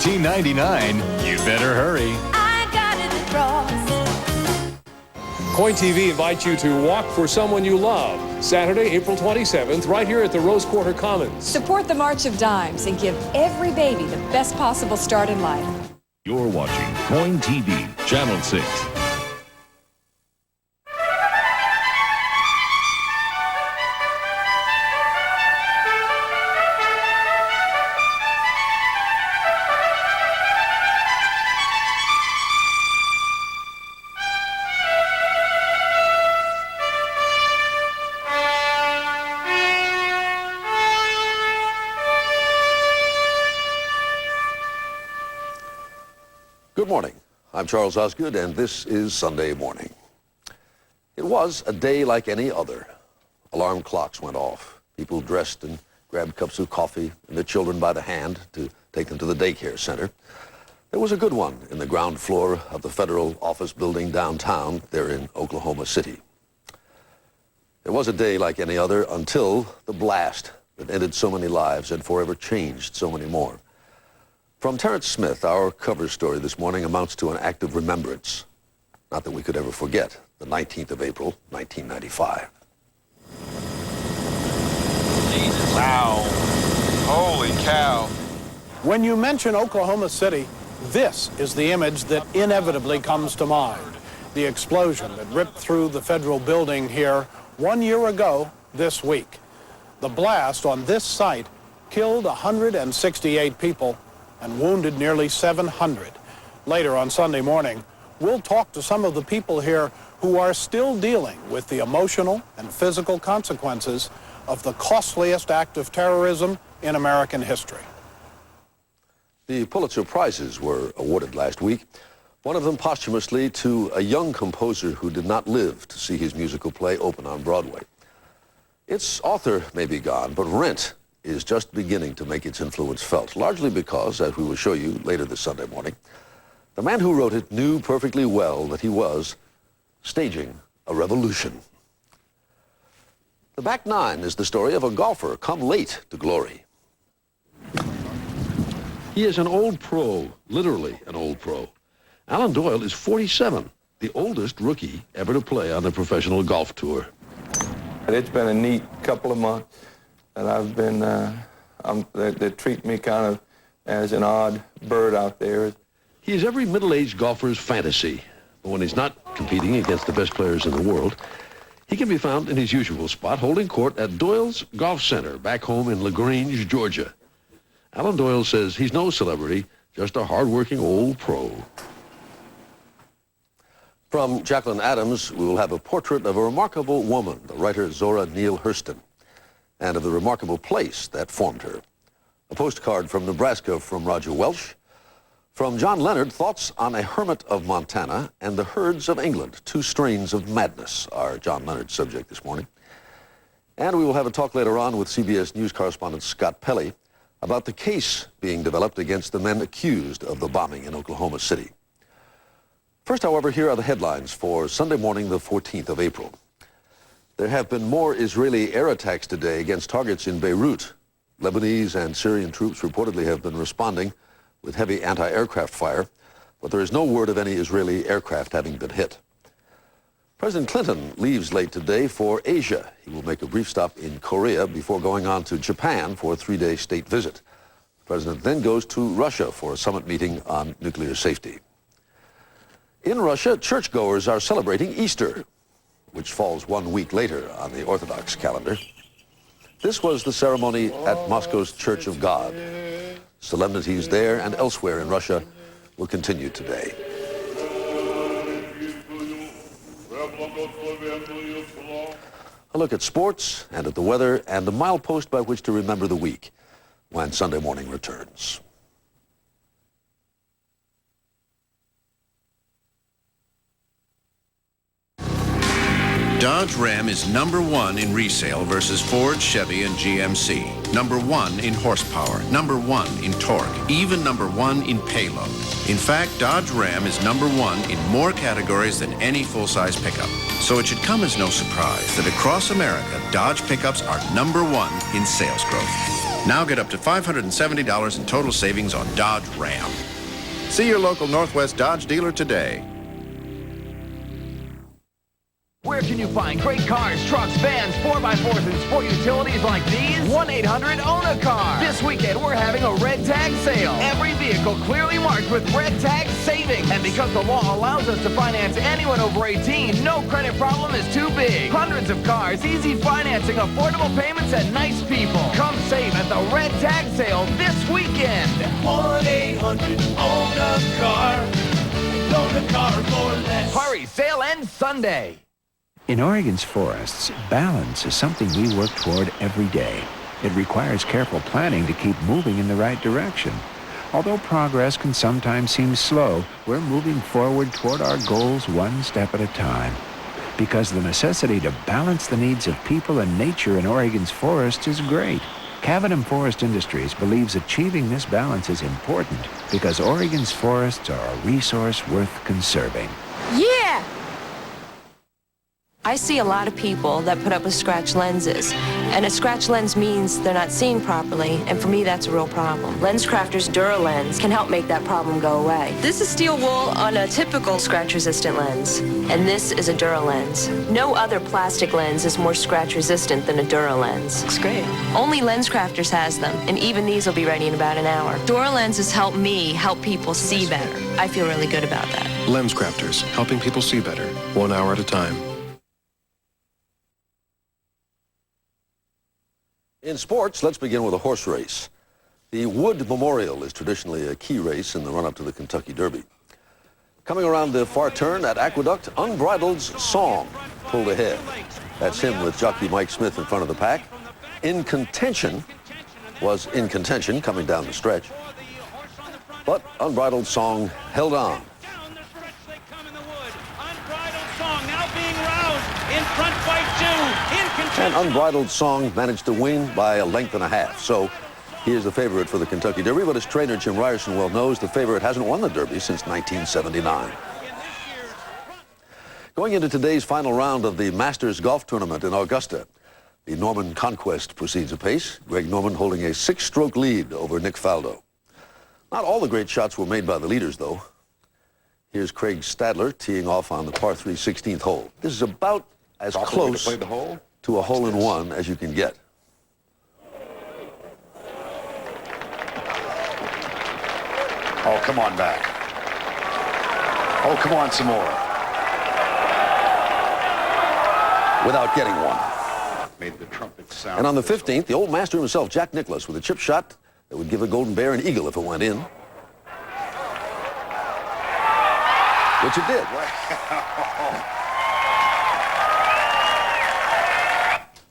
$19.99. You better hurry. I got it across. Coin TV invites you to walk for someone you love. Saturday, April 27th, right here at the Rose Quarter Commons. Support the March of Dimes and give every baby the best possible start in life. You're watching Coin TV, Channel 6. Good morning. I'm Charles Osgood, and this is Sunday morning. It was a day like any other. Alarm clocks went off. People dressed and grabbed cups of coffee and their children by the hand to take them to the daycare center. There was a good one in the ground floor of the federal office building downtown there in Oklahoma City. It was a day like any other until the blast that ended so many lives and forever changed so many more. From Terrence Smith, our cover story this morning amounts to an act of remembrance. Not that we could ever forget the 19th of April, 1995. Wow. Holy cow. When you mention Oklahoma City, this is the image that inevitably comes to mind. The explosion that ripped through the federal building here 1 year ago this week. The blast on this site killed 168 people and wounded nearly 700. Later on Sunday morning, we'll talk to some of the people here who are still dealing with the emotional and physical consequences of the costliest act of terrorism in American history. The Pulitzer Prizes were awarded last week, one of them posthumously to a young composer who did not live to see his musical play open on Broadway. Its author may be gone, but Rent is just beginning to make its influence felt, largely because, as we will show you later this Sunday morning, the man who wrote it knew perfectly well that he was staging a revolution. The Back Nine is the story of a golfer come late to glory. He is an old pro, literally an old pro. Alan Doyle is 47, the oldest rookie ever to play on the professional golf tour. It's been a neat couple of months. And I've been, they treat me kind of as an odd bird out there. He is every middle-aged golfer's fantasy. But when he's not competing against the best players in the world, he can be found in his usual spot, holding court at Doyle's Golf Center back home in LaGrange, Georgia. Alan Doyle says he's no celebrity, just a hard-working old pro. From Jacqueline Adams, we will have a portrait of a remarkable woman, the writer Zora Neale Hurston, and of the remarkable place that formed her. A postcard from Nebraska from Roger Welsh. From John Leonard, thoughts on a hermit of Montana and the herds of England. Two strains of madness are John Leonard's subject this morning. And we will have a talk later on with CBS News correspondent Scott Pelley about the case being developed against the men accused of the bombing in Oklahoma City. First, however, here are the headlines for Sunday morning, the 14th of April. There have been more Israeli air attacks today against targets in Beirut. Lebanese and Syrian troops reportedly have been responding with heavy anti-aircraft fire, but there is no word of any Israeli aircraft having been hit. President Clinton leaves late today for Asia. He will make a brief stop in Korea before going on to Japan for a 3-day state visit. The president then goes to Russia for a summit meeting on nuclear safety. In Russia, churchgoers are celebrating Easter, which falls 1 week later on the Orthodox calendar. This was the ceremony at Moscow's Church of God. Solemnities there and elsewhere in Russia will continue today. A look at sports and at the weather and the milepost by which to remember the week when Sunday morning returns. Dodge Ram is #1 in resale versus Ford, Chevy, and GMC. #1 in horsepower, #1 in torque, even #1 in payload. In fact, Dodge Ram is #1 in more categories than any full-size pickup. So it should come as no surprise that across America, Dodge pickups are #1 in sales growth. Now get up to $570 in total savings on Dodge Ram. See your local Northwest Dodge dealer today. Where can you find great cars, trucks, vans, 4x4s, and sport utilities like these? 1-800-OWN-A-CAR. This weekend, we're having a red tag sale. Every vehicle clearly marked with red tag savings. And because the law allows us to finance anyone over 18, no credit problem is too big. Hundreds of cars, easy financing, affordable payments, and nice people. Come save at the red tag sale this weekend. 1-800-OWN-A-CAR. Own a car for less. Hurry, sale ends Sunday. In Oregon's forests, balance is something we work toward every day. It requires careful planning to keep moving in the right direction. Although progress can sometimes seem slow, we're moving forward toward our goals one step at a time. Because the necessity to balance the needs of people and nature in Oregon's forests is great. Cavanham Forest Industries believes achieving this balance is important because Oregon's forests are a resource worth conserving. Yeah! I see a lot of people that put up with scratch lenses, and a scratch lens means they're not seeing properly, and for me that's a real problem. LensCrafters DuraLens can help make that problem go away. This is steel wool on a typical scratch-resistant lens, and this is a DuraLens. No other plastic lens is more scratch-resistant than a DuraLens. Looks great. Only LensCrafters has them, and even these will be ready in about an hour. DuraLenses help me help people see better. I feel really good about that. LensCrafters, helping people see better, 1 hour at a time. In sports, let's begin with a horse race. The Wood Memorial is traditionally a key race in the run-up to the Kentucky Derby. Coming around the far turn at Aqueduct, Unbridled's Song pulled ahead. That's him with jockey Mike Smith in front of the pack. In Contention was in contention coming down the stretch. But Unbridled Song held on. In front by 2, in contention. And Unbridled Song managed to win by a length and a half. So he is the favorite for the Kentucky Derby, but as trainer Jim Ryerson well knows, the favorite hasn't won the Derby since 1979. Going into today's final round of the Masters Golf Tournament in Augusta, the Norman Conquest proceeds apace, Greg Norman holding a 6-stroke lead over Nick Faldo. Not all the great shots were made by the leaders, though. Here's Craig Stadler teeing off on the par 3 16th hole. This is about as close to a hole-in-one as you can get. Oh, come on back. Oh, come on some more. Without getting one. Made the trumpet sound. And on the 15th, the old master himself, Jack Nicklaus, with a chip shot that would give a Golden Bear an eagle if it went in. Which it did.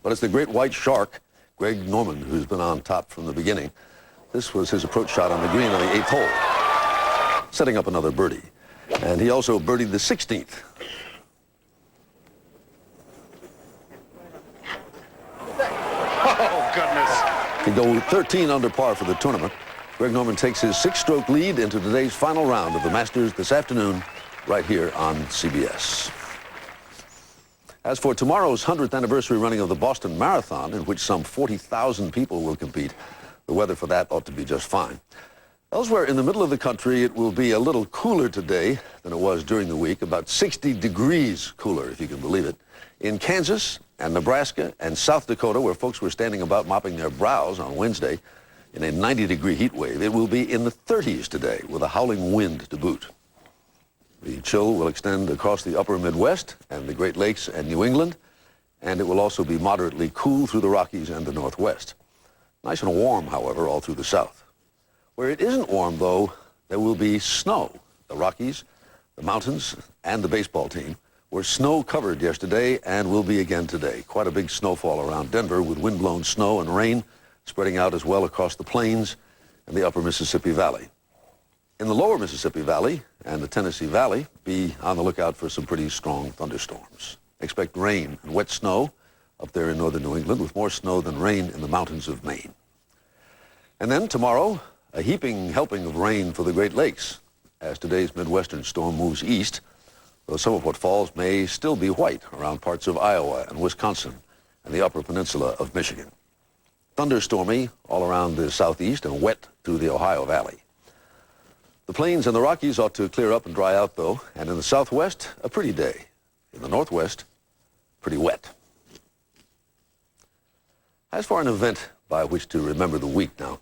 But it's the great white shark, Greg Norman, who's been on top from the beginning. This was his approach shot on the green on the 8th hole, setting up another birdie. And he also birdied the 16th. Oh, goodness. To go 13 under par for the tournament, Greg Norman takes his 6-stroke lead into today's final round of the Masters this afternoon, right here on CBS. As for tomorrow's 100th anniversary running of the Boston Marathon, in which some 40,000 people will compete, the weather for that ought to be just fine. Elsewhere in the middle of the country, it will be a little cooler today than it was during the week, about 60 degrees cooler, if you can believe it. In Kansas and Nebraska and South Dakota, where folks were standing about mopping their brows on Wednesday in a 90-degree heat wave, it will be in the 30s today with a howling wind to boot. The chill will extend across the upper Midwest and the Great Lakes and New England, and it will also be moderately cool through the Rockies and the Northwest. Nice and warm, however, all through the South. Where it isn't warm, though, there will be snow. The Rockies, the mountains, and the baseball team were snow-covered yesterday and will be again today. Quite a big snowfall around Denver with wind-blown snow and rain spreading out as well across the plains and the upper Mississippi Valley. In the lower Mississippi Valley and the Tennessee Valley, be on the lookout for some pretty strong thunderstorms. Expect rain and wet snow up there in northern New England, with more snow than rain in the mountains of Maine. And then tomorrow, a heaping helping of rain for the Great Lakes as today's Midwestern storm moves east, though some of what falls may still be white around parts of Iowa and Wisconsin and the upper peninsula of Michigan. thunderstormy all around the southeast and wet through the Ohio Valley. The plains and the Rockies ought to clear up and dry out, though, and in the southwest, a pretty day. In the northwest, pretty wet. As for an event by which to remember the week now,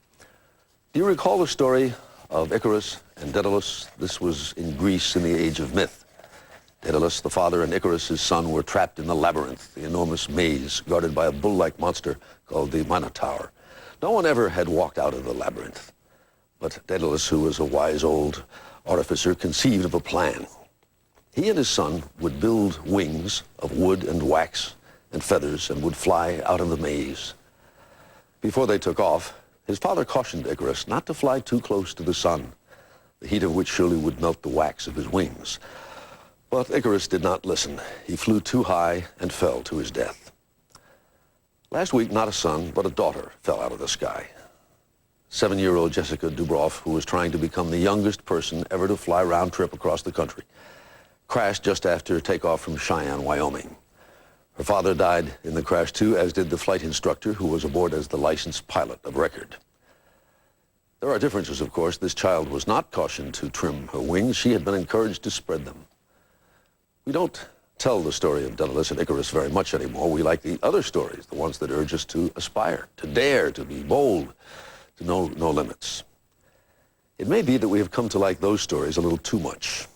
do you recall the story of Icarus and Daedalus? This was in Greece in the age of myth. Daedalus, the father, and Icarus, his son, were trapped in the labyrinth, the enormous maze guarded by a bull-like monster called the Minotaur. No one ever had walked out of the labyrinth. But Daedalus, who was a wise old artificer, conceived of a plan. He and his son would build wings of wood and wax and feathers and would fly out of the maze. Before they took off, his father cautioned Icarus not to fly too close to the sun, the heat of which surely would melt the wax of his wings. But Icarus did not listen. He flew too high and fell to his death. Last week, not a son, but a daughter fell out of the sky. 7-year-old Jessica Dubroff, who was trying to become the youngest person ever to fly round trip across the country, crashed just after takeoff from Cheyenne, Wyoming. Her father died in the crash too, as did the flight instructor who was aboard as the licensed pilot of record. There are differences, of course. This child was not cautioned to trim her wings. She had been encouraged to spread them. We don't tell the story of Daedalus and Icarus very much anymore. We like the other stories, the ones that urge us to aspire, to dare, to be bold, to know no limits. It may be that we have come to like those stories a little too much.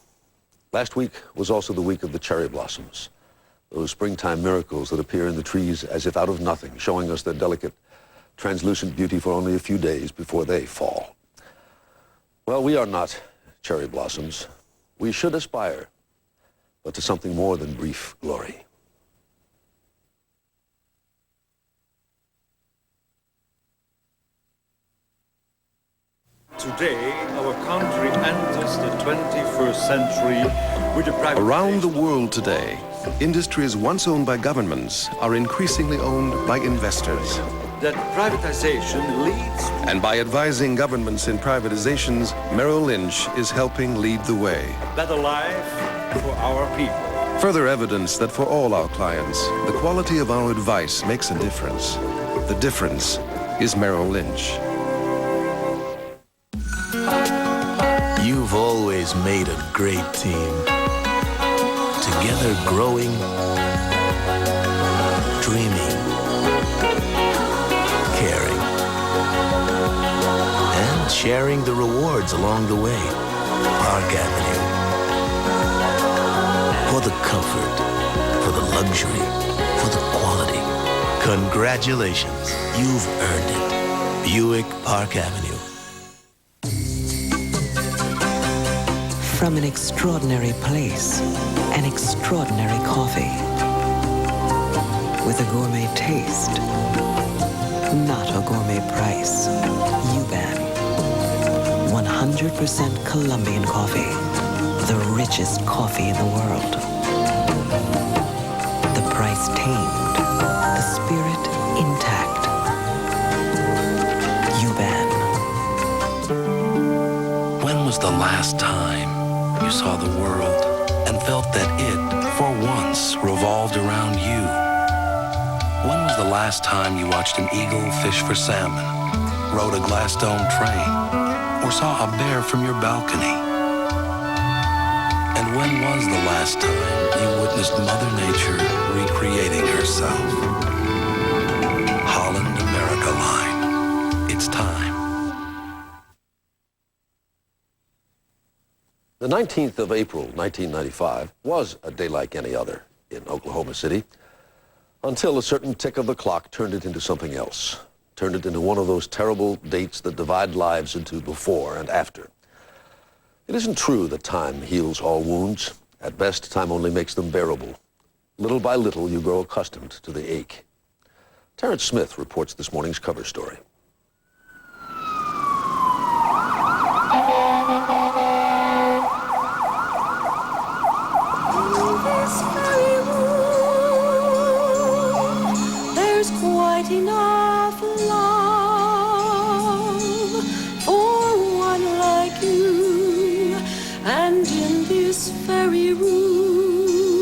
Last week was also the week of the cherry blossoms, those springtime miracles that appear in the trees as if out of nothing, showing us their delicate, translucent beauty for only a few days before they fall. Well, we are not cherry blossoms. We should aspire, but to something more than brief glory. Today, our country enters the 21st century with a Around the world today, industries once owned by governments are increasingly owned by investors. that privatization leads. And by advising governments in privatizations, Merrill Lynch is helping lead the way. Better life for our people. Further evidence that for all our clients, the quality of our advice makes a difference. The difference is Merrill Lynch. You've always made a great team. Together growing, dreaming, caring, and sharing the rewards along the way. Park Avenue. For the comfort, for the luxury, for the quality. Congratulations, you've earned it. Buick Park Avenue. From an extraordinary place, an extraordinary coffee. With a gourmet taste, not a gourmet price. Yuban. 100% Colombian coffee. The richest coffee in the world. The price tamed, the spirit intact. Yuban. When was the last time you saw the world and felt that it, for once, revolved around you? When was the last time you watched an eagle fish for salmon, rode a glass-dome train, or saw a bear from your balcony? And when was the last time you witnessed Mother Nature recreating herself? Holland America Line. It's time. The 19th of April, 1995, was a day like any other in Oklahoma City, until a certain tick of the clock turned it into something else, turned it into one of those terrible dates that divide lives into before and after. It isn't true that time heals all wounds. At best, time only makes them bearable. Little by little, you grow accustomed to the ache. Terrence Smith reports this morning's cover story. There's quite enough love for one like you, and in this very room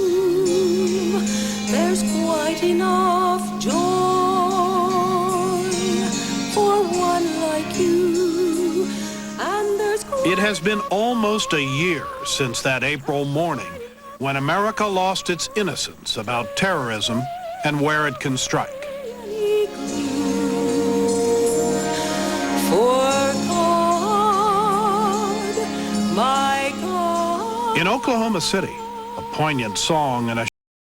there's quite enough joy been almost a year since that April morning when America lost its innocence about terrorism and where it can strike. For God, my God. In Oklahoma City, a poignant song and a